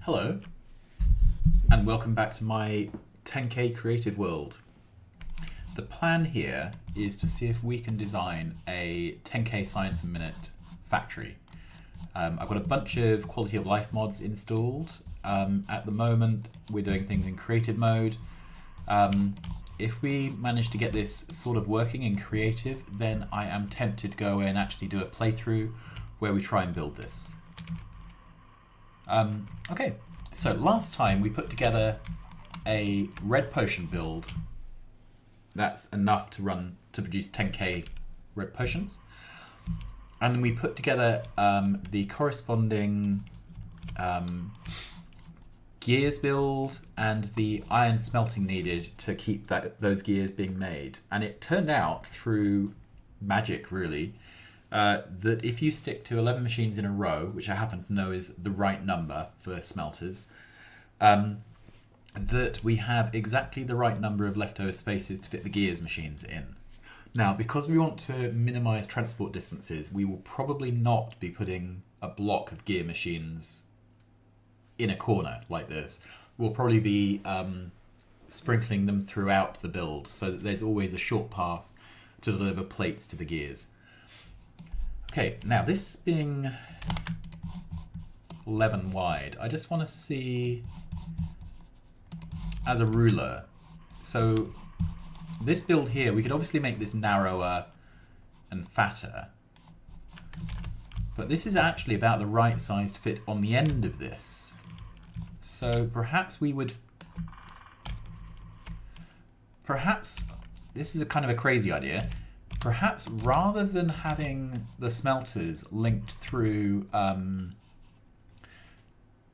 Hello, and welcome back to my 10K creative world. The plan here is to see if we can design a 10K science a minute factory. I've got a bunch of quality of life mods installed. At the moment, we're doing things in creative mode. If we manage to get this sort of working in creative, then I am tempted to go away and actually do a playthrough where we try and build this. Okay, so last time we put together a red potion build that's enough to produce 10K red potions, and then we put together the corresponding gears build and the iron smelting needed to keep those gears being made. And it turned out through magic, really, that if you stick to 11 machines in a row, which I happen to know is the right number for smelters, that we have exactly the right number of leftover spaces to fit the gears machines in. Now, because we want to minimize transport distances, we will probably not be putting a block of gear machines in a corner like this. We'll probably be sprinkling them throughout the build so that there's always a short path to deliver plates to the gears. Okay, now this being 11 wide, I just want to see as a ruler. So this build here, we could obviously make this narrower and fatter, but this is actually about the right size to fit on the end of this. So perhaps this is a kind of a crazy idea. Perhaps rather than having the smelters linked through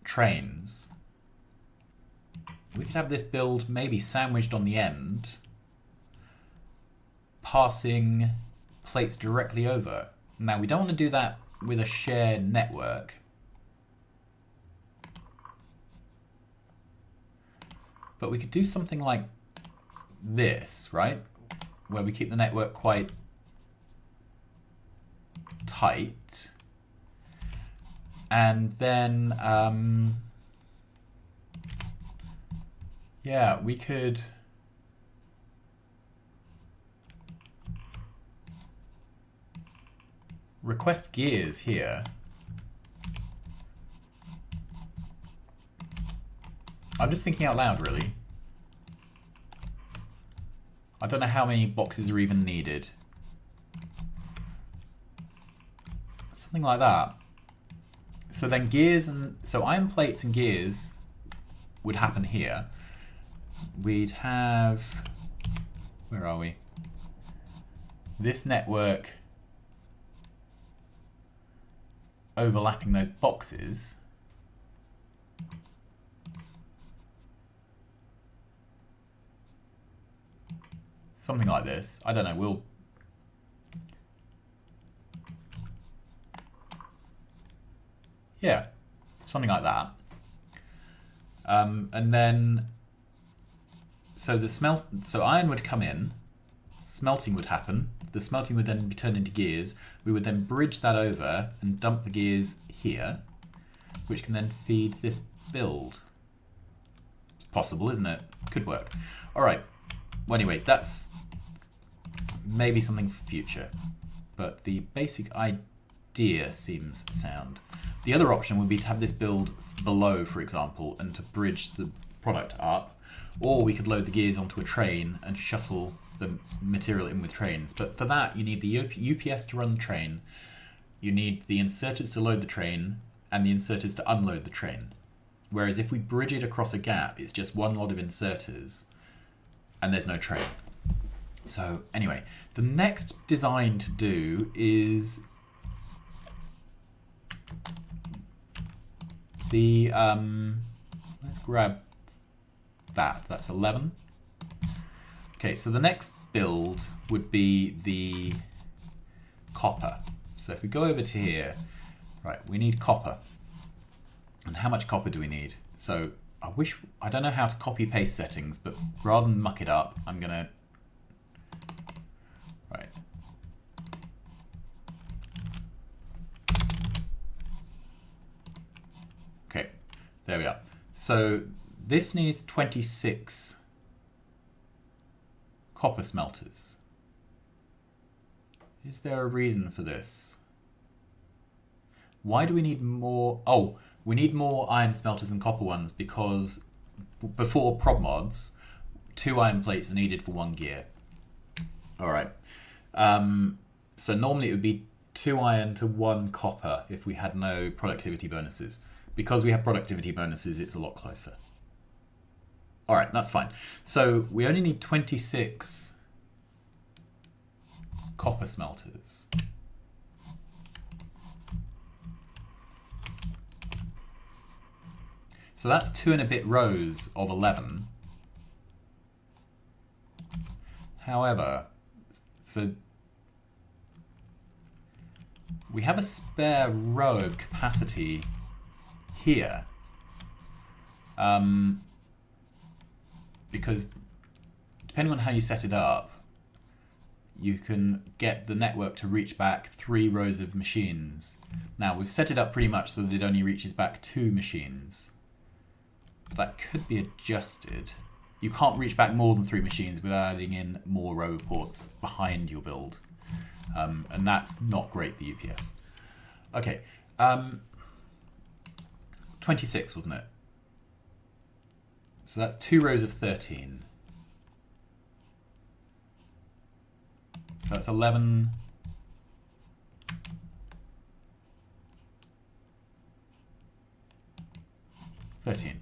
trains, we could have this build maybe sandwiched on the end, passing plates directly over. Now, we don't want to do that with a shared network. But we could do something like this, right? Where we keep the network quite tight. And then, yeah, we could request gears here. I'm just thinking out loud, really. I don't know how many boxes are even needed. Something like that. So then gears so iron plates and gears would happen here. We'd have, where are we? This network overlapping those boxes. Something like this. I don't know, yeah, something like that. And then, so iron would come in, smelting would happen, the smelting would then be turned into gears, we would then bridge that over and dump the gears here, which can then feed this build. It's possible, isn't it? Could work. All right. Well, anyway, that's maybe something for future, but the basic idea seems sound. The other option would be to have this build below, for example, and to bridge the product up, or we could load the gears onto a train and shuttle the material in with trains. But for that, you need the UPS to run the train, you need the inserters to load the train, and the inserters to unload the train. Whereas if we bridge it across a gap, it's just one lot of inserters, and there's no train. So anyway, the next design to do is the, let's grab that, that's 11. Okay, so the next build would be the copper. So if we go over to here, right, we need copper. And how much copper do we need? So I don't know how to copy paste settings, but rather than muck it up, I'm gonna, right. Okay, There we are. So this needs 26 copper smelters. Is there a reason for this? Why do we need more? Oh, we need more iron smelters than copper ones because before prop mods, 2 iron plates are needed for 1 gear. All right. So normally it would be 2 iron to 1 copper if we had no productivity bonuses. Because we have productivity bonuses, it's a lot closer. All right, that's fine. So we only need 26 copper smelters. So that's 2 and a bit rows of 11. However, so we have a spare row of capacity here. Because depending on how you set it up, you can get the network to reach back 3 rows of machines. Now, we've set it up pretty much so that it only reaches back 2 machines. But that could be adjusted. You can't reach back more than 3 machines without adding in more row ports behind your build. And that's not great for UPS. Okay, 26, wasn't it? So that's 2 rows of 13. So that's 11. $13.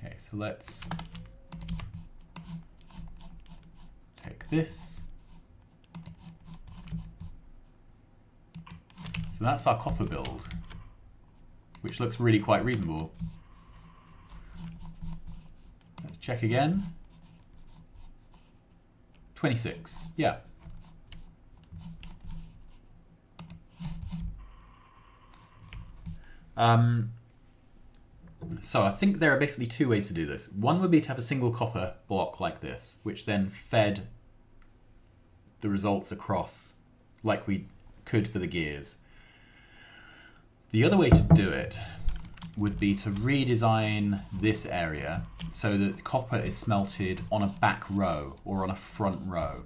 Okay, so let's take this. So that's our copper build, which looks really quite reasonable. Let's check again. 26, yeah. So I think there are basically 2 ways to do this. One would be to have a single copper block like this, which then fed the results across like we could for the gears. The other way to do it would be to redesign this area so that copper is smelted on a back row or on a front row.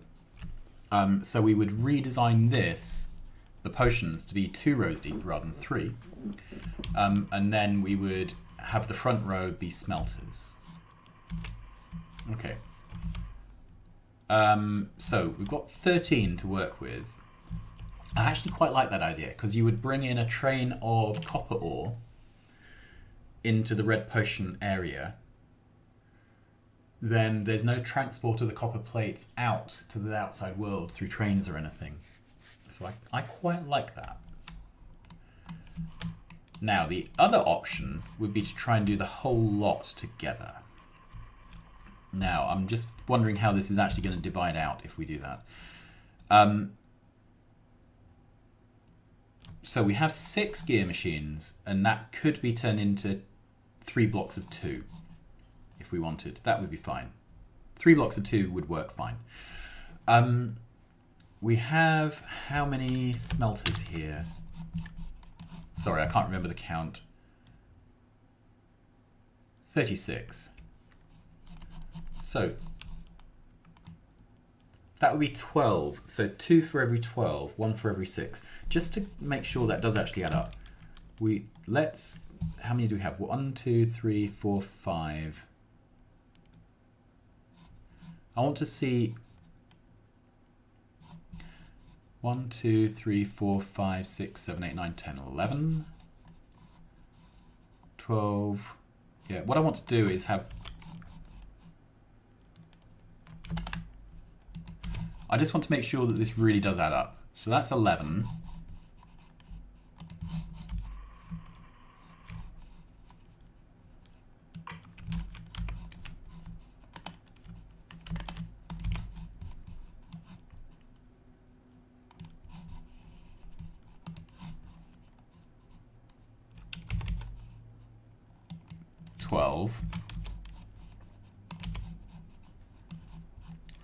So we would redesign this, the potions, to be 2 rows deep rather than 3. And then we would have the front row be smelters. Okay. So we've got 13 to work with. I actually quite like that idea because you would bring in a train of copper ore into the red potion area. Then there's no transport of the copper plates out to the outside world through trains or anything. So I quite like that. Now, the other option would be to try and do the whole lot together. Now, I'm just wondering how this is actually going to divide out if we do that. So we have 6 gear machines, and that could be turned into 3 blocks of 2 if we wanted. That would be fine. 3 blocks of 2 would work fine. We have how many smelters here? Sorry, I can't remember the count. 36. So that would be 12. So 2 for every 12, 1 for every 6. Just to make sure that does actually add up. How many do we have? 1, 2, 3, 4, 5. I want to see 1, 2, 3, 4, 5, 6, 7, 8, 9, 10, 11, 12. Yeah, what I want to do is have... I just want to make sure that this really does add up. So that's 11.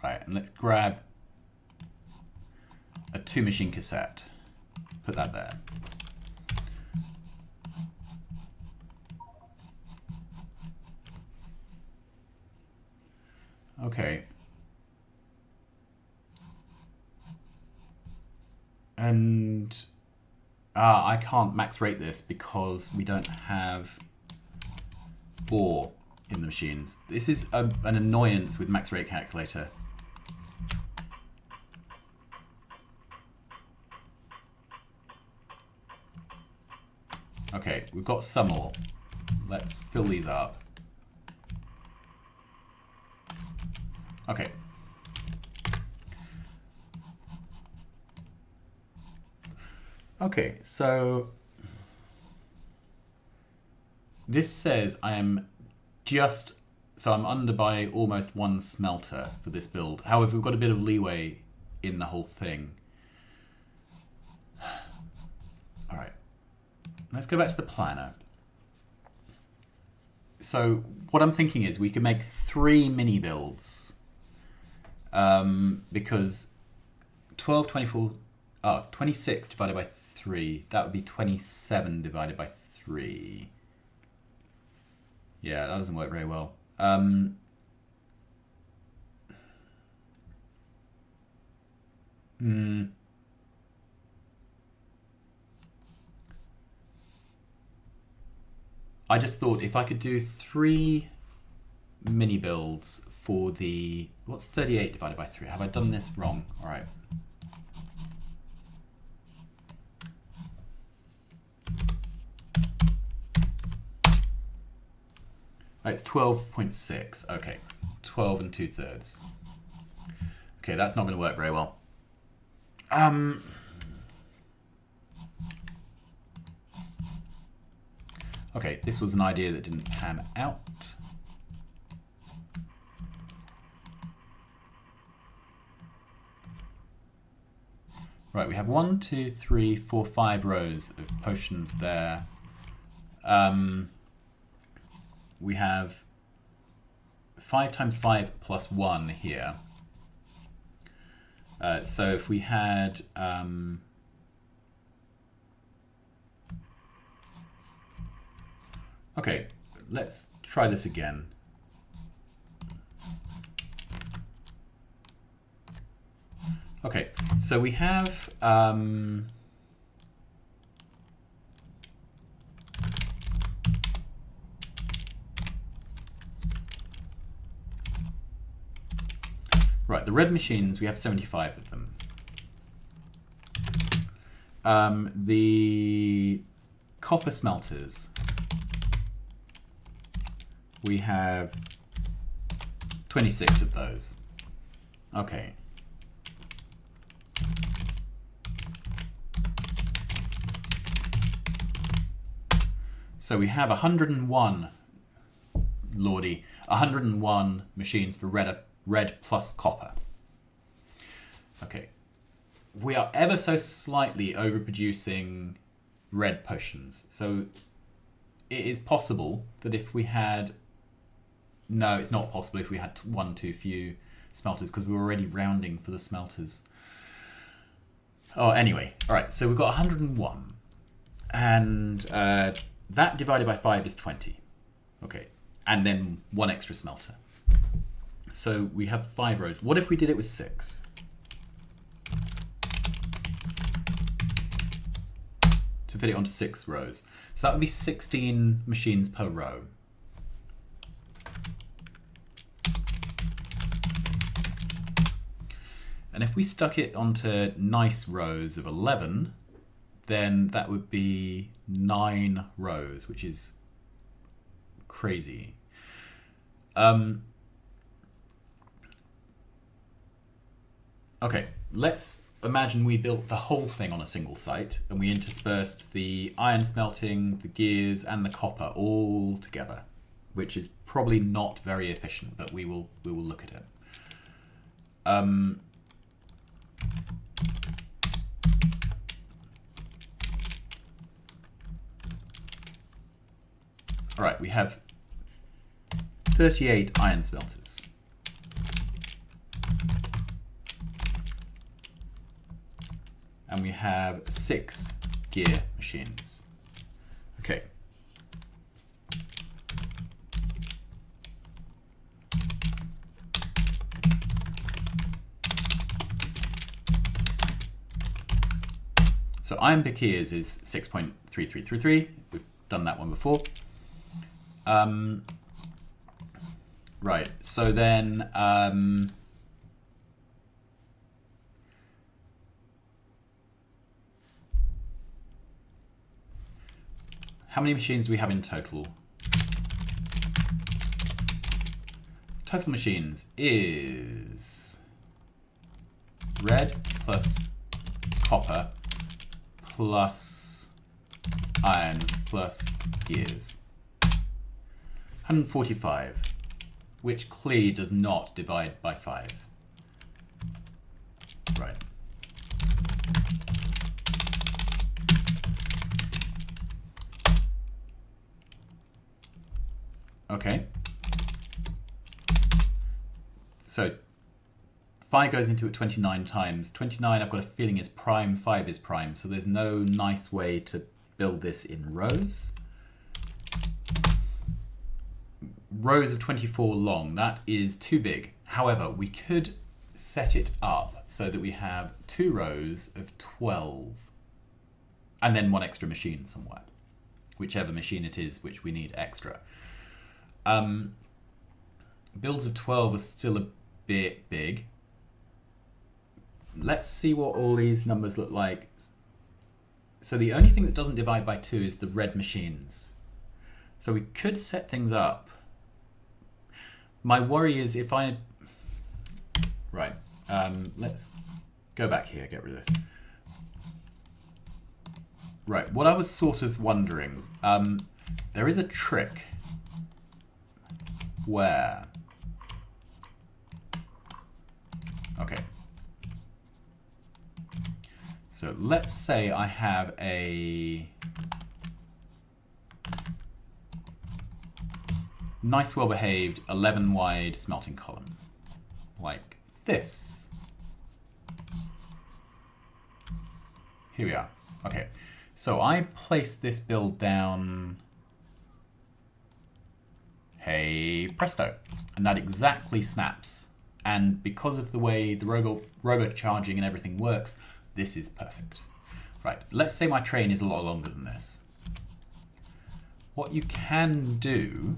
Right, and let's grab a 2 machine cassette. Put that there. Okay. And I can't max rate this because we don't have ore in the machines. This is an annoyance with max rate calculator. Okay, we've got some ore. Let's fill these up. Okay. Okay, so this says I am just, so I'm under by almost one smelter for this build. However, we've got a bit of leeway in the whole thing. All right, let's go back to the planner. So what I'm thinking is we could make 3 mini builds because 12, 24, 26 divided by 3, that would be 27 divided by 3. Yeah, that doesn't work very well. I just thought if I could do 3 mini builds for the... What's 38 divided by 3? Have I done this wrong? All right. It's 12.6. Okay, 12 2/3. Okay, that's not going to work very well. Okay, this was an idea that didn't pan out. Right, we have 1, 2, 3, 4, 5 rows of potions there. We have 5 times 5 plus 1 here. So if we had... okay, let's try this again. Okay, so we have... right, the red machines, we have 75 of them. The copper smelters, we have 26 of those. Okay. So we have 101, lordy, 101 machines for red plus copper. Okay. We are ever so slightly overproducing red potions. So it is possible that if we had... No, it's not possible if we had 1 too few smelters because we were already rounding for the smelters. Oh, anyway. All right, so we've got 101. And that divided by 5 is 20. Okay. And then 1 extra smelter. So we have 5 rows. What if we did it with 6? To fit it onto 6 rows. So that would be 16 machines per row. And if we stuck it onto nice rows of 11, then that would be 9 rows, which is crazy. Okay, let's imagine we built the whole thing on a single site and we interspersed the iron smelting, the gears, and the copper all together, which is probably not very efficient, but we will look at it. All right, we have 38 iron smelters. And we have 6 gear machines. Okay. So Ironpick Gears is 6.3333. We've done that one before. Right, so then how many machines do we have in total? Total machines is red plus copper plus iron plus gears. 145, which clearly does not divide by 5. Right. Okay. So 5 goes into it 29 times. 29, I've got a feeling, is prime, 5 is prime, so there's no nice way to build this in rows. Rows of 24 long, that is too big. However, we could set it up so that we have 2 rows of 12 and then 1 extra machine somewhere, whichever machine it is which we need extra. Builds of 12 are still a bit big. Let's see what all these numbers look like. So the only thing that doesn't divide by 2 is the red machines. So we could set things up. My worry is if I... Right, let's go back here, get rid of this. Right, what I was sort of wondering, there is a trick where... Okay. So let's say I have a nice, well-behaved 11 wide smelting column, like this. Here we are. Okay, so I place this build down, hey presto, and that exactly snaps. And because of the way the robo charging and everything works, this is perfect. Right, let's say my train is a lot longer than this. What you can do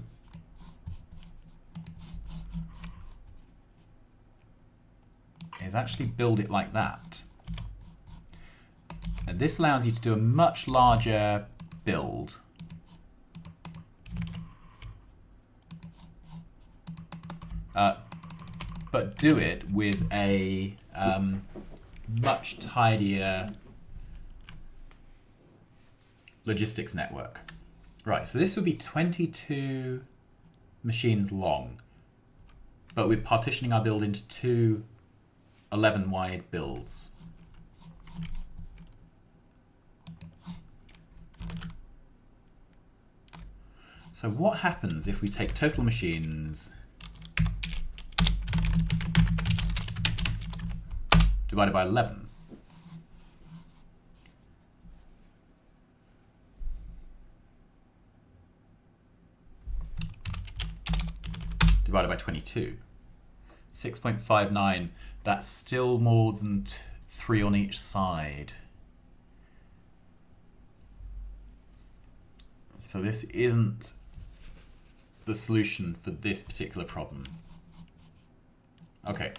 is actually build it like that. And this allows you to do a much larger build. But do it with a much tidier logistics network. Right, so this would be 22 machines long, but we're partitioning our build into 2 11 wide builds. So what happens if we take total machines divided by 11? Divided by 22. 6.59. That's still more than 3 on each side. So this isn't the solution for this particular problem. Okay.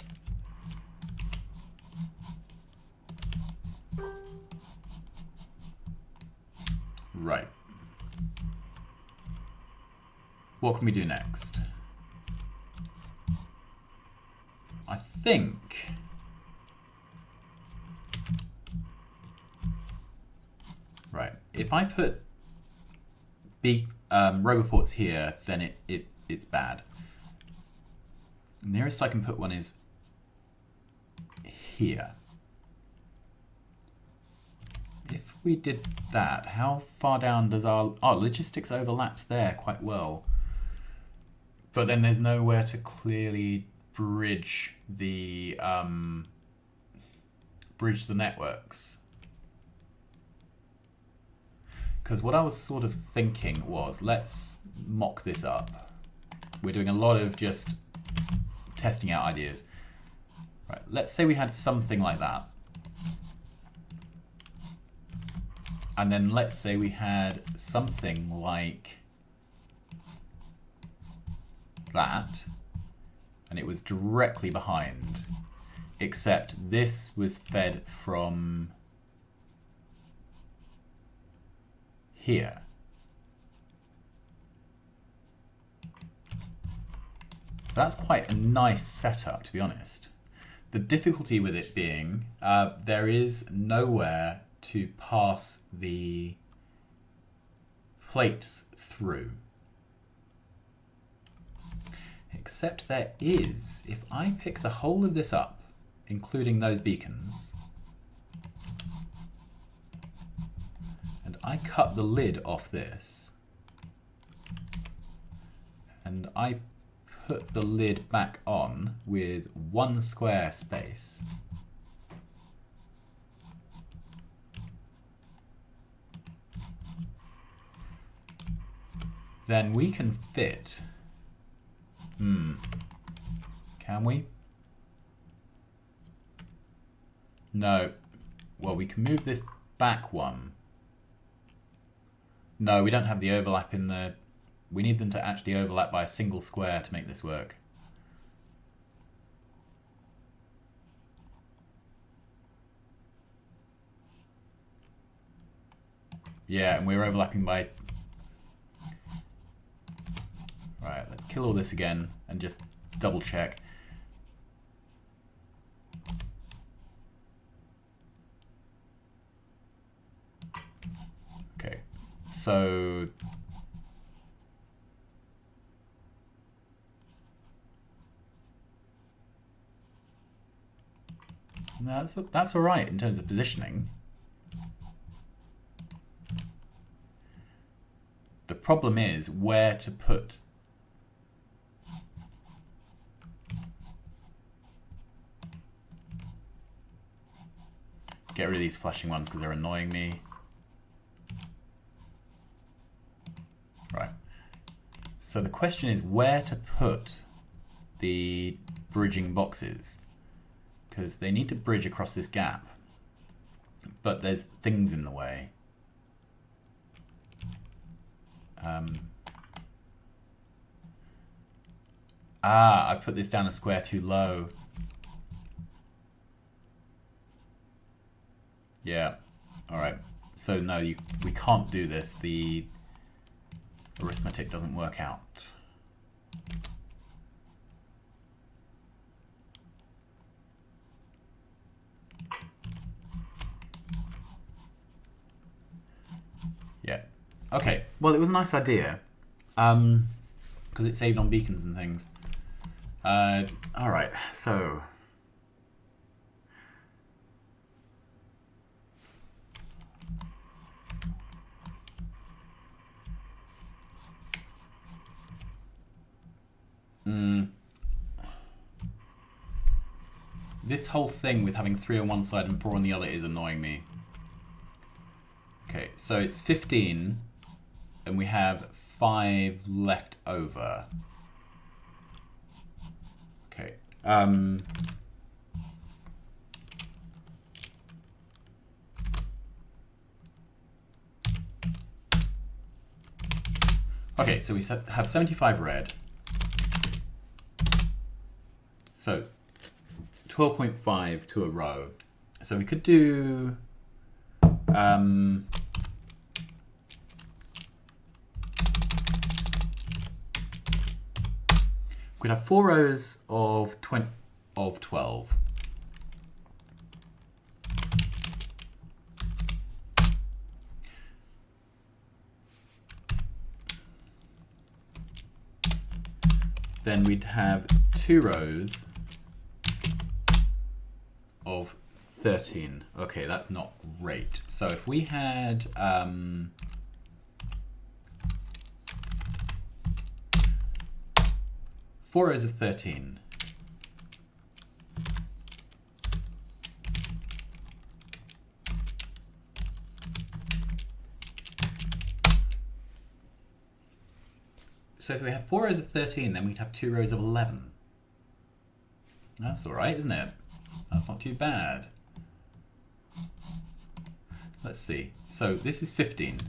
Right. What can we do next? I think right. If I put Roboports here, then it's bad. The nearest I can put one is here. If we did that, how far down does our logistics overlaps there quite well? But then there's nowhere to clearly bridge the networks. Because what I was sort of thinking was, let's mock this up. We're doing a lot of just testing out ideas. Right, let's say we had something like that. And then let's say we had something like that, and it was directly behind, except this was fed from here. So that's quite a nice setup, to be honest. The difficulty with it being there is nowhere to pass the plates through. Except there is, if I pick the whole of this up, including those beacons, and I cut the lid off this, and I put the lid back on with one square space, then we can fit, can we? No. Well, we can move this back one. No, we don't have the overlap in the... We need them to actually overlap by a single square to make this work. Yeah, and we're overlapping by... Right, let's kill all this again and just double check. Okay, so... No, that's all right in terms of positioning. The problem is where to put get rid of these flashing ones because they're annoying me. Right. So the question is where to put the bridging boxes, because they need to bridge across this gap, but there's things in the way. I've put this down a square too low. Yeah, all right. So no, we can't do this. The arithmetic doesn't work out. Yeah. Okay. Well, it was a nice idea, because it saved on beacons and things. All right. So. This whole thing with having 3 on one side and 4 on the other is annoying me. Okay, so it's 15, and we have 5 left over. Okay. Okay, so we have 75 red. So 12.5 to a row. So we could do we'd have 4 rows of 12. Then we'd have 2 rows of 13. Okay, that's not great. So if we had 4 rows of 13. So if we have 4 rows of 13, then we'd have 2 rows of 11. That's all right, isn't it? That's not too bad. let's see. So this is 15.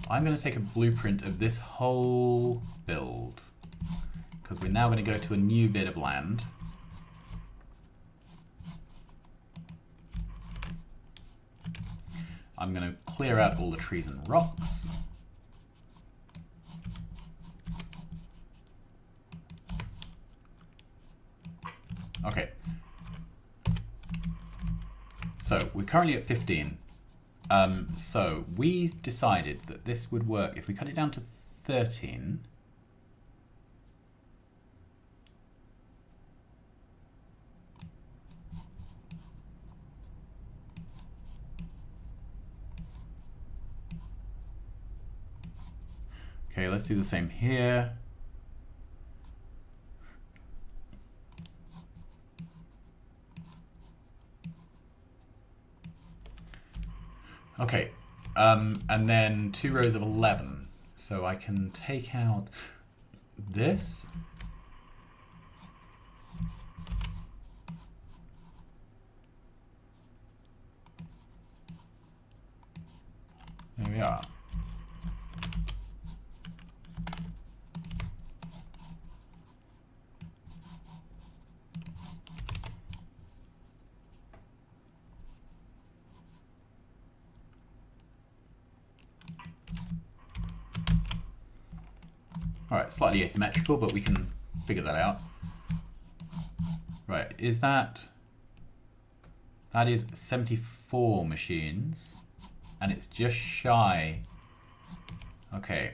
I'm going to take a blueprint of this whole build, because we're now going to go to a new bit of land. I'm going to clear out all the trees and rocks. Okay. So we're currently at 15. So we decided that this would work if we cut it down to 13. Okay, let's do the same here. Okay, and then 2 rows of 11. So I can take out this. There we are. Alright, slightly asymmetrical, but we can figure that out. Right, is that... That is 74 machines, and it's just shy. Okay.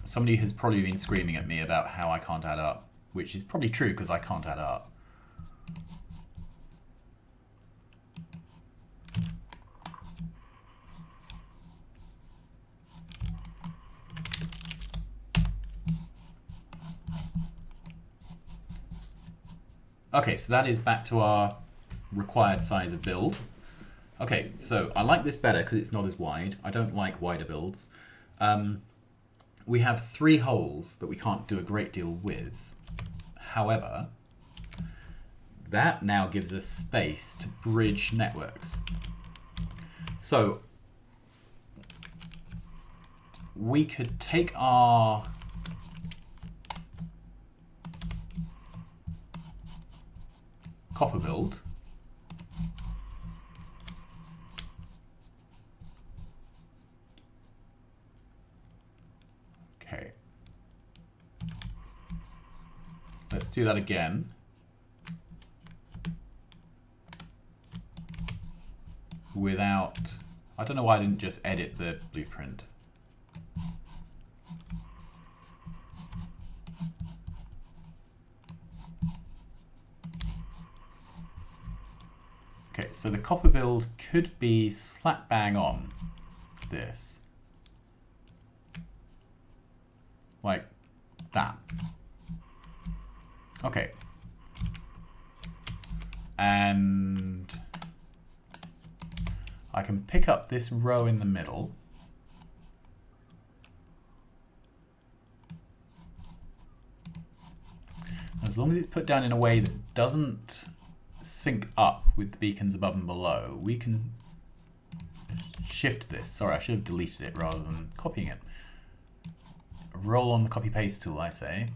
Somebody has probably been screaming at me about how I can't add up, which is probably true because I can't add up. Okay, so that is back to our required size of build. Okay, so I like this better because it's not as wide. I don't like wider builds. We have 3 holes that we can't do a great deal with. However, that now gives us space to bridge networks. So we could take our copper build, okay, let's do that again. Without, I don't know why I didn't just edit the blueprint. Okay, so the copper build could be slap bang on this. Like that. Okay. And I can pick up this row in the middle. As long as it's put down in a way that doesn't sync up with the beacons above and below, we can shift this. Sorry, I should have deleted it rather than copying it. Roll on the copy paste tool, I say.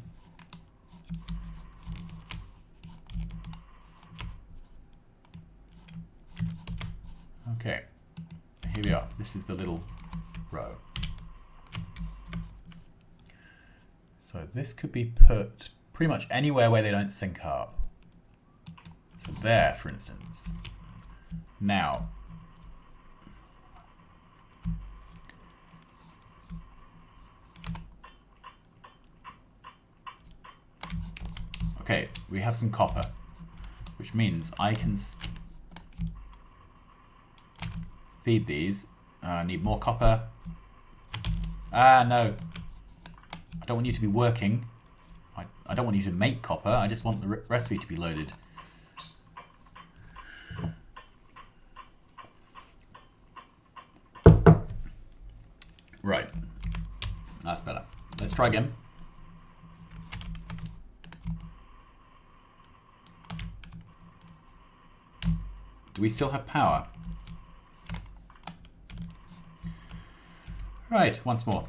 Okay, here we are. This is the little row. So this could be put pretty much anywhere where they don't sync up. So there, for instance. Now, okay, we have some copper, which means I can feed these. I need more copper. Ah, no. I don't want you to be working. I don't want you to make copper. I just want the recipe to be loaded. Right. That's better. Let's try again. Do we still have power? Right, once more.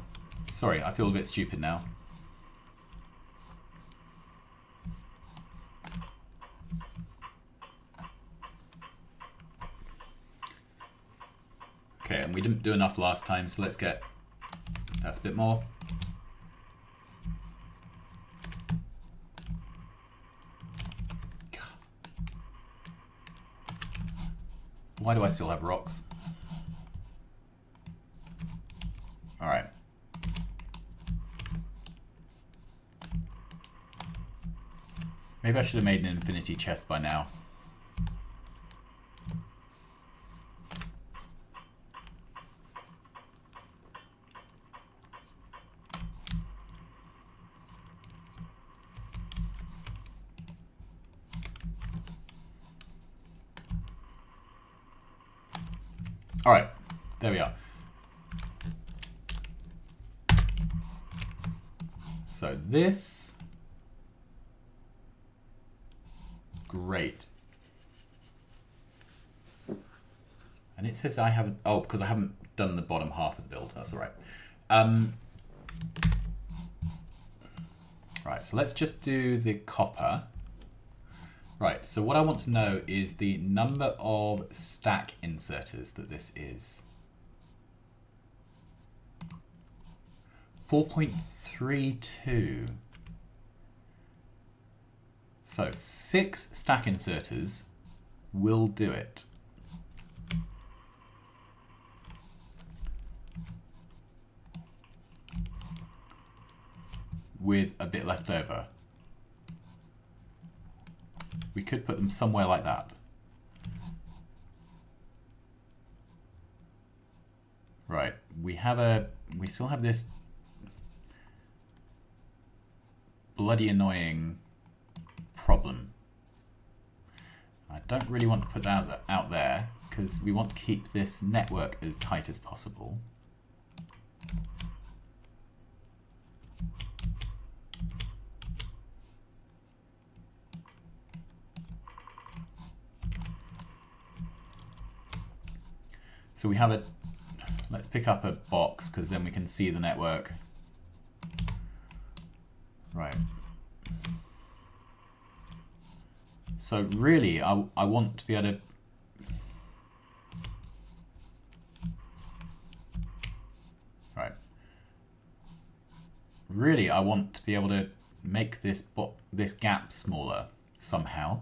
Sorry, I feel a bit stupid now. Okay, and we didn't do enough last time, so let's get... That's a bit more. Why do I still have rocks? Alright. Maybe I should have made an infinity chest by now. Alright, there we are. So this... Great. And it says I haven't... Oh, because I haven't done the bottom half of the build. That's alright. Right, so let's just do the copper. Right, so what I want to know is the number of stack inserters that this is. 4.32. So 6 stack inserters will do it. With a bit left over. We could put them somewhere like that. Right, we still have this bloody annoying problem. I don't really want to put that out there because we want to keep this network as tight as possible. So we have a, let's pick up a box because then we can see the network. Right. So really, I want to be able to... Right. Really, I want to be able to make this gap smaller somehow.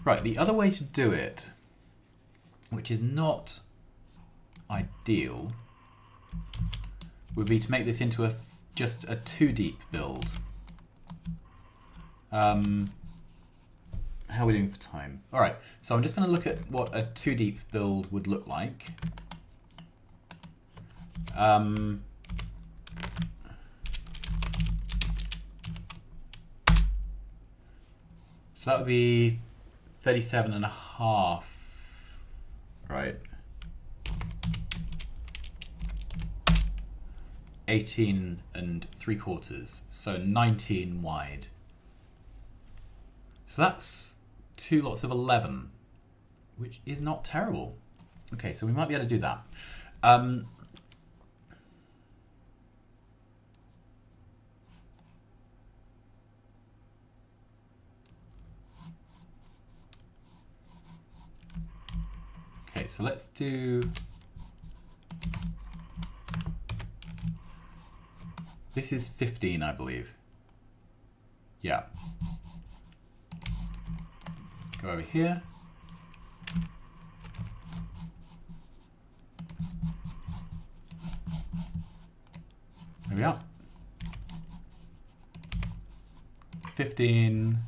Right, the other way to do it, which is not ideal, would be to make this into just a 2-deep build. How are we doing for time? Alright, so I'm just going to look at what a 2-deep build would look like. So that would be 37.5, right? 18 3/4, so 19 wide. So that's 2 lots of 11, which is not terrible. Okay, so we might be able to do that. Okay, so let's do... This is 15, I believe. Yeah. Go over here. There we are. 15.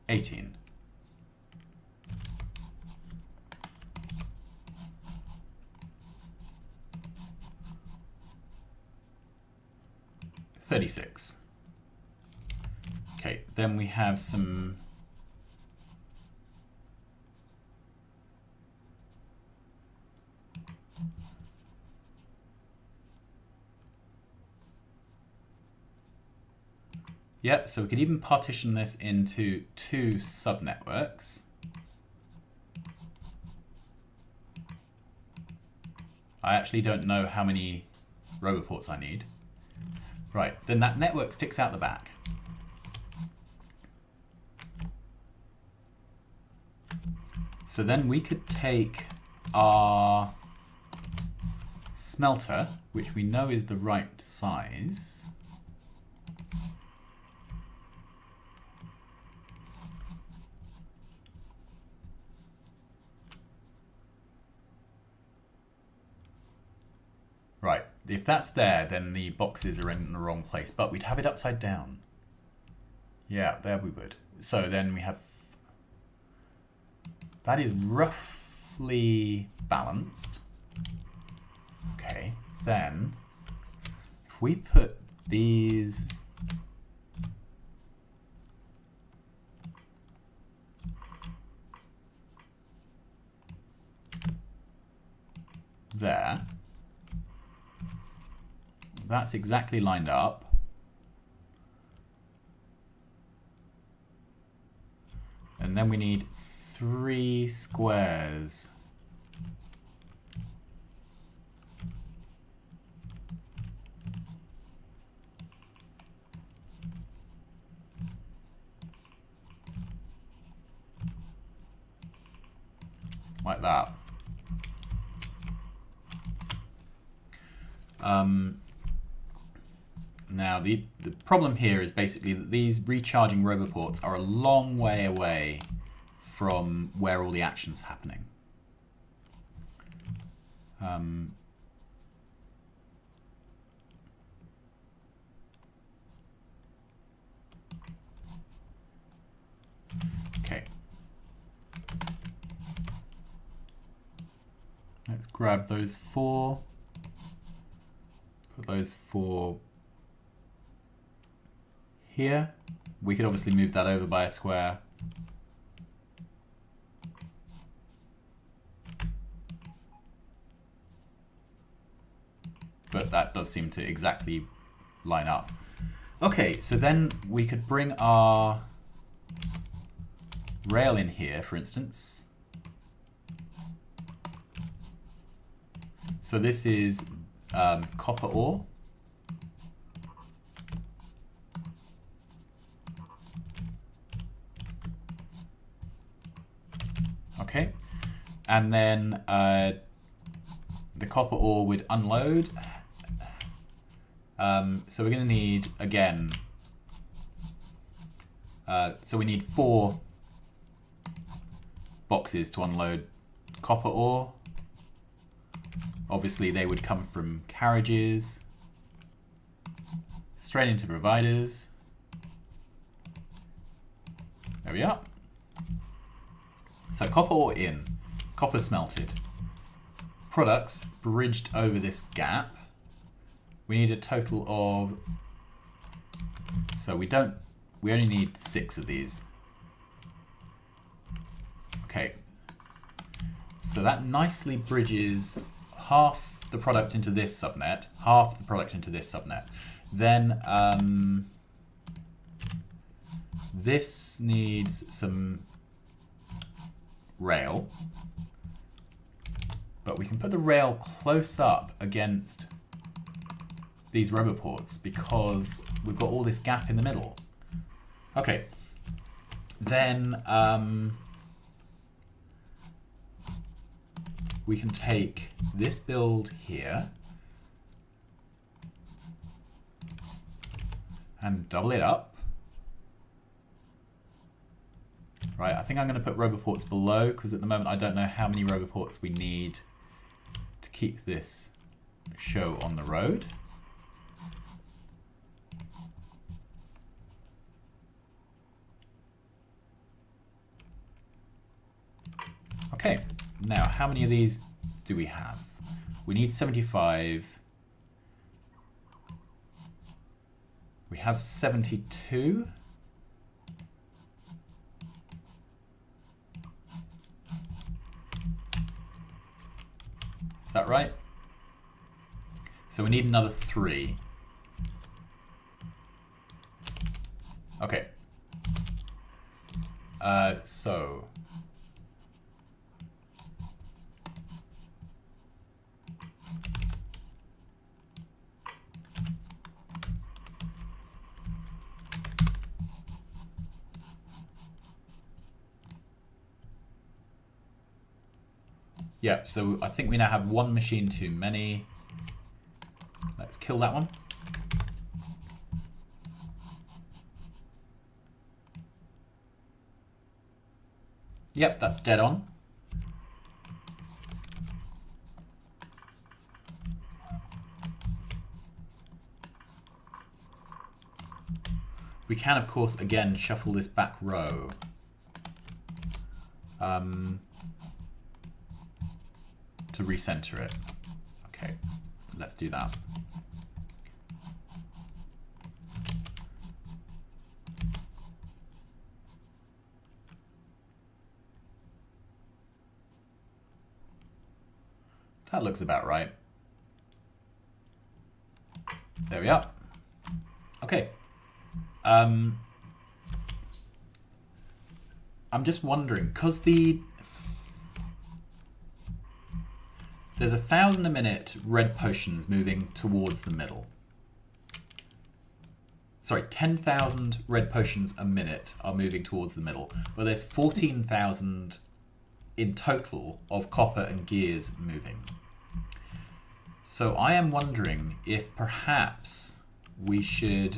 18. 30. 36. Okay, then we have some... Yep, so we could even partition this into 2 subnetworks. I actually don't know how many roboports I need. Right, then that network sticks out the back. So then we could take our smelter, which we know is the right size. Right, if that's there, then the boxes are in the wrong place, but we'd have it upside down. Yeah, there we would. So then we have... That is roughly balanced. Okay, then if we put these... there, that's exactly lined up. And then we need 3 squares. Like that. Now the problem here is basically that these recharging roboports are a long way away from where all the action's happening. Okay. Let's grab those 4. Put those 4 here. We could obviously move that over by a square. But that does seem to exactly line up. Okay, so then we could bring our rail in here, for instance. So this is copper ore. Okay, and then the copper ore would unload. So we're going to need, again, so we need 4 boxes to unload copper ore. Obviously they would come from carriages, straight into providers. There we are. So copper ore in, copper smelted. Products bridged over this gap. We need a total of, so we only need 6 of these. Okay, so that nicely bridges half the product into this subnet, half the product into this subnet. Then this needs some rail, but we can put the rail close up against these roboports because we've got all this gap in the middle. Okay, then we can take this build here and double it up. Right, I think I'm going to put roboports below because at the moment I don't know how many roboports we need to keep this show on the road. Okay, now how many of these do we have? We need 75. We have 72. Is that right? So we need another 3. Okay. So yeah, so I think we now have 1 machine too many. Let's kill that one. Yep, that's dead on. We can, of course, again shuffle this back row. To recenter it. Okay, let's do that. That looks about right. There we are. Okay. I'm just wondering, because there's 1,000 a minute red potions moving towards the middle. Sorry, 10,000 red potions a minute are moving towards the middle, but there's 14,000 in total of copper and gears moving. So I am wondering if perhaps we should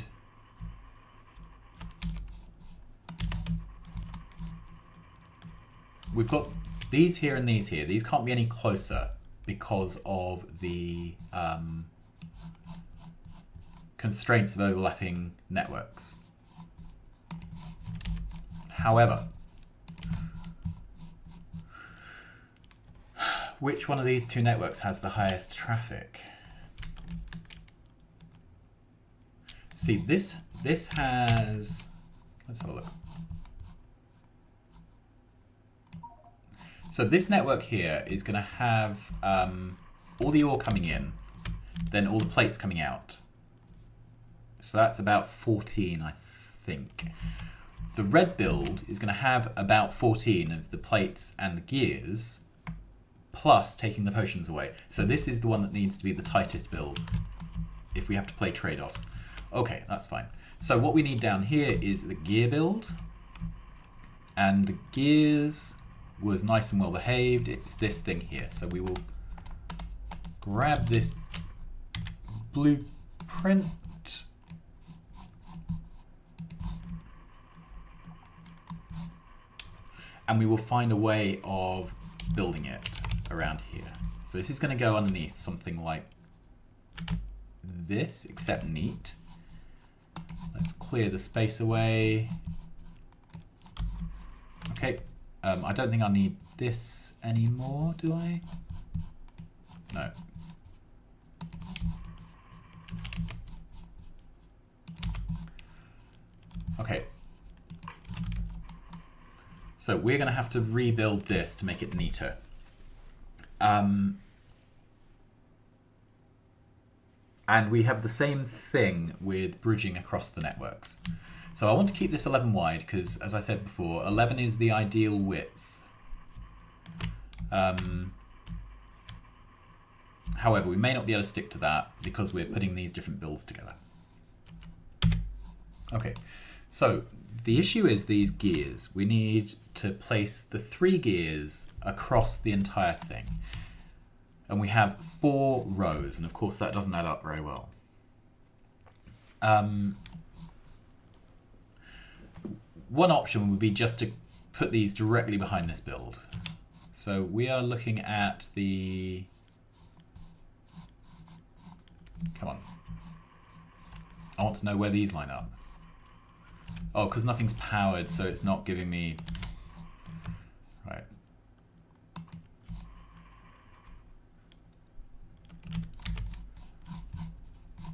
we've got these here and these here. These can't be any closer because of the constraints of overlapping networks. However, which one of these two networks has the highest traffic? See, this has, let's have a look. So this network here is going to have all the ore coming in, then all the plates coming out. So that's about 14, I think. The red build is going to have about 14 of the plates and the gears, plus taking the potions away. So this is the one that needs to be the tightest build if we have to play trade-offs. Okay, that's fine. So what we need down here is the gear build. And the gears was nice and well behaved. It's this thing here. So we will grab this blueprint. And we will find a way of building it around here. So this is going to go underneath something like this, except neat. Let's clear the space away. Okay, I don't think I need this anymore, do I? No. Okay. So we're going to have to rebuild this to make it neater. And we have the same thing with bridging across the networks. So I want to keep this 11 wide because, as I said before, 11 is the ideal width. However, we may not be able to stick to that because we're putting these different builds together. Okay, so the issue is these gears. We need to place the 3 gears across the entire thing. And we have 4 rows, and of course that doesn't add up very well. One option would be just to put these directly behind this build. So we are looking at the... Come on. I want to know where these line up. Oh, because nothing's powered, so it's not giving me... Right.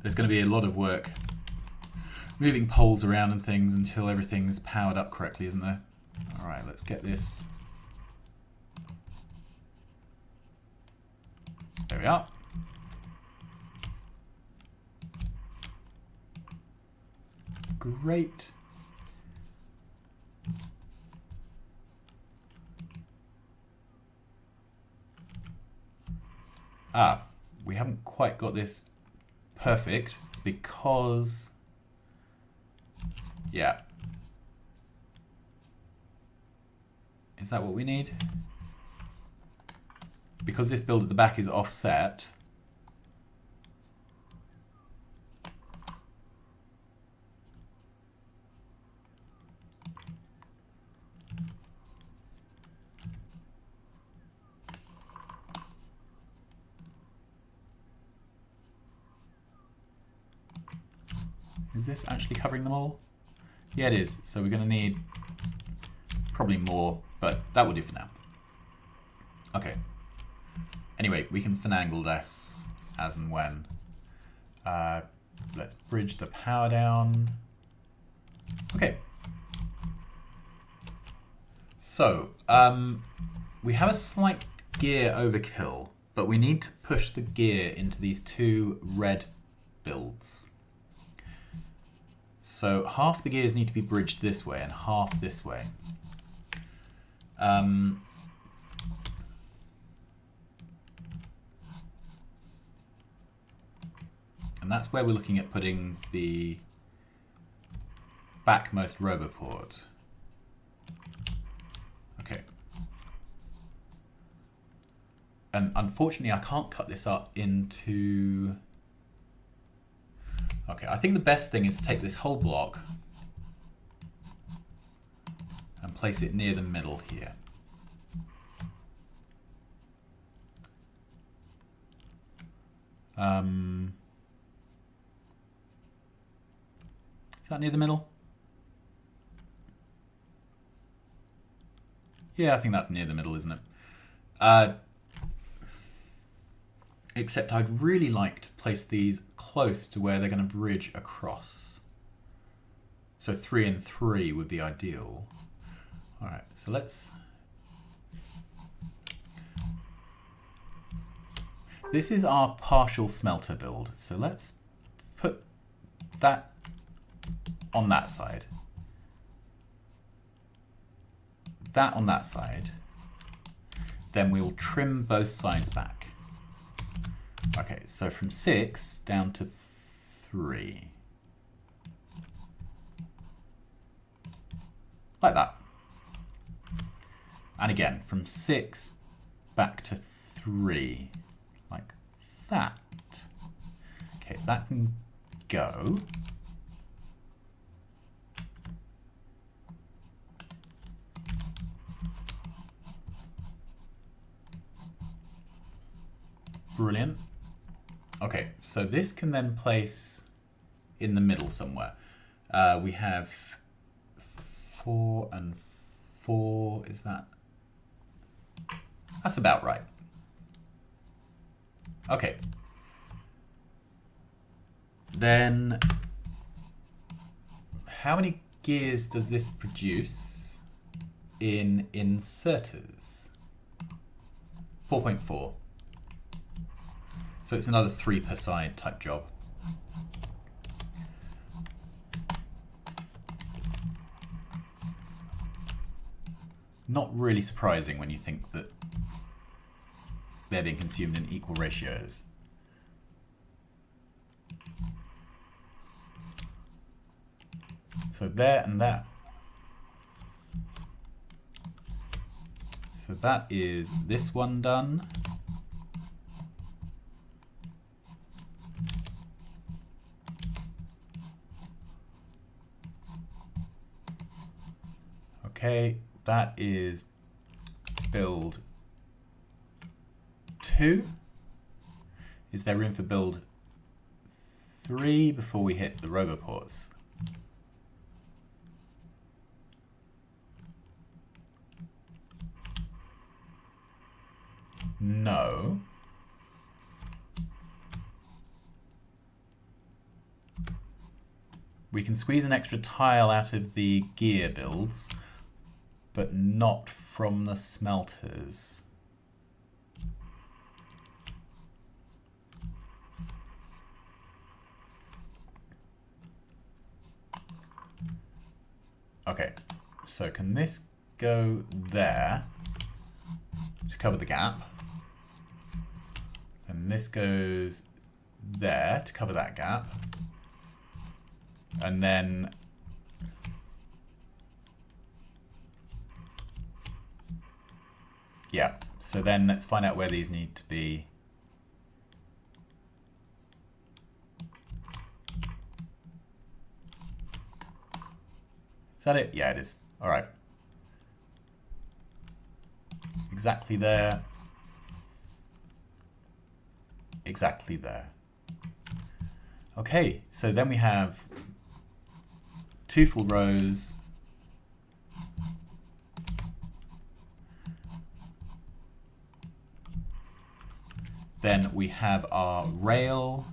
There's going to be a lot of work moving poles around and things until everything is powered up correctly, isn't there? Alright, let's get this. There we are. Great. We haven't quite got this perfect because, yeah. Is that what we need? Because this build at the back is offset. Is this actually covering them all? Yeah, it is. So we're going to need probably more, but that will do for now. Okay. Anyway, we can finagle this as and when. Let's bridge the power down. Okay. So, we have a slight gear overkill, but we need to push the gear into these two red builds. So half the gears need to be bridged this way and half this way. And that's where we're looking at putting the backmost roboport. Okay. And unfortunately I can't cut this up into... Okay, I think the best thing is to take this whole block and place it near the middle here. Is that near the middle? Yeah, I think that's near the middle, isn't it? Except I'd really like to place these close to where they're going to bridge across. So 3 and 3 would be ideal. Alright, so let's... This is our partial smelter build, so let's put that on that side. That on that side. Then we'll trim both sides back. Okay, so from 6 down to 3. Like that. And again, from 6 back to 3. Like that. Okay, that can go. Brilliant. Okay, so this can then place in the middle somewhere. We have 4 and 4, is that? That's about right. Okay. Then, how many gears does this produce in inserters? 4.4. So it's another 3 per side type job. Not really surprising when you think that they're being consumed in equal ratios. So there and there. So that is this one done. Okay, that is build 2. Is there room for build 3 before we hit the roboports? No. We can squeeze an extra tile out of the gear builds, but not from the smelters. Okay, so can this go there to cover the gap? And this goes there to cover that gap. And then yeah, so then let's find out where these need to be. Is that it? Yeah, it is. All right. Exactly there. Exactly there. Okay, so then we have 2 full rows. Then we have our rail.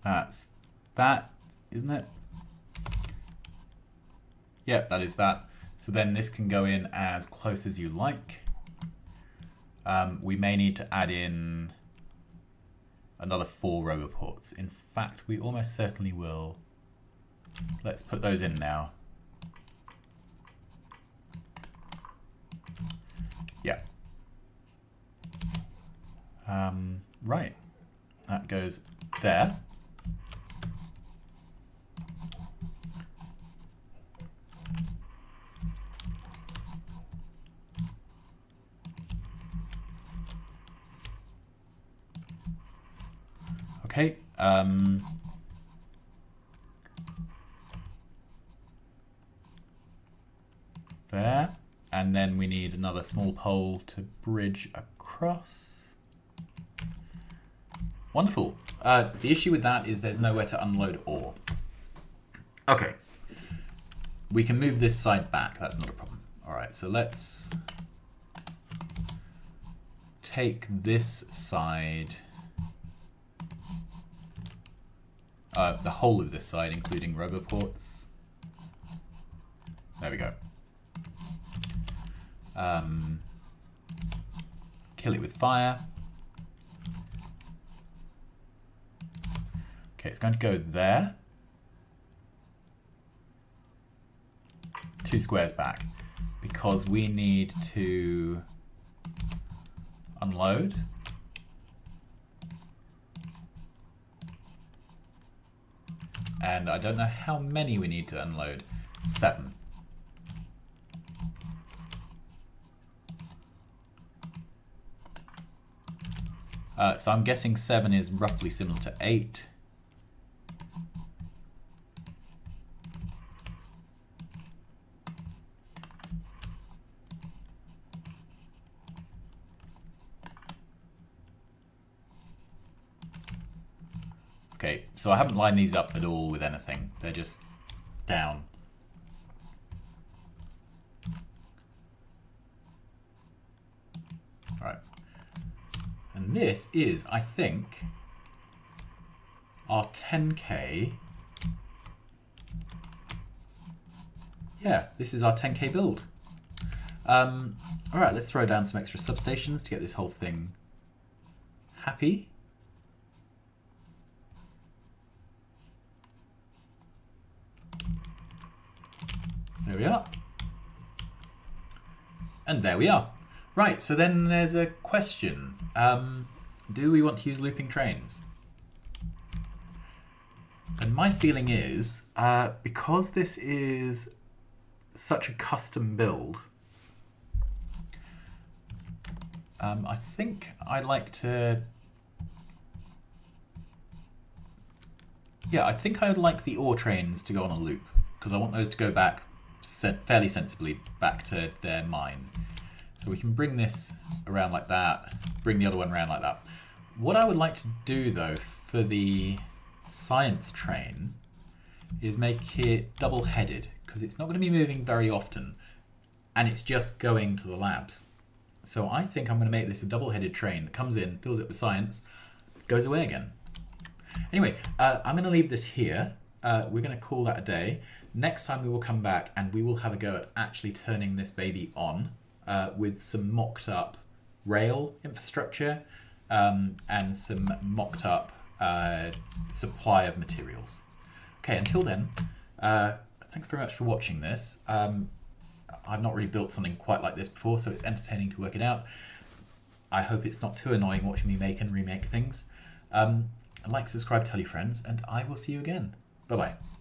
That's that, isn't it? Yep, that is that. So then this can go in as close as you like. We may need to add in another 4 RoboPorts. In fact, we almost certainly will. Let's put those in now. Yeah. Right. That goes there. Okay. There. And then we need another small pole to bridge across. Wonderful. The issue with that is there's nowhere to unload ore. Okay. We can move this side back. That's not a problem. All right, so let's take this side, the whole of this side, including RoboPorts. There we go. Kill it with fire. Okay, it's going to go there. 2 squares back, because we need to unload. And I don't know how many we need to unload. 7. So I'm guessing 7 is roughly similar to 8. Okay, so I haven't lined these up at all with anything. They're just down. All right. And this is, I think, our 10K. Yeah, this is our 10K build. All right, let's throw down some extra substations to get this whole thing happy. There we are. And there we are. Right, so then there's a question. Do we want to use looping trains? And my feeling is, because this is such a custom build, I think I'd like to... Yeah, I think I would like the ore trains to go on a loop, because I want those to go back fairly sensibly back to their mine. So we can bring this around like that, bring the other one around like that. What I would like to do though for the science train is make it double-headed, because it's not going to be moving very often, and it's just going to the labs. So I think I'm going to make this a double-headed train that comes in, fills it with science, goes away again. Anyway, I'm going to leave this here. We're going to call that a day. Next time we will come back and we will have a go at actually turning this baby on with some mocked up rail infrastructure and some mocked up supply of materials. Okay, until then, thanks very much for watching this. I've not really built something quite like this before, so it's entertaining to work it out. I hope it's not too annoying watching me make and remake things. Like, subscribe, tell your friends, and I will see you again. Bye-bye.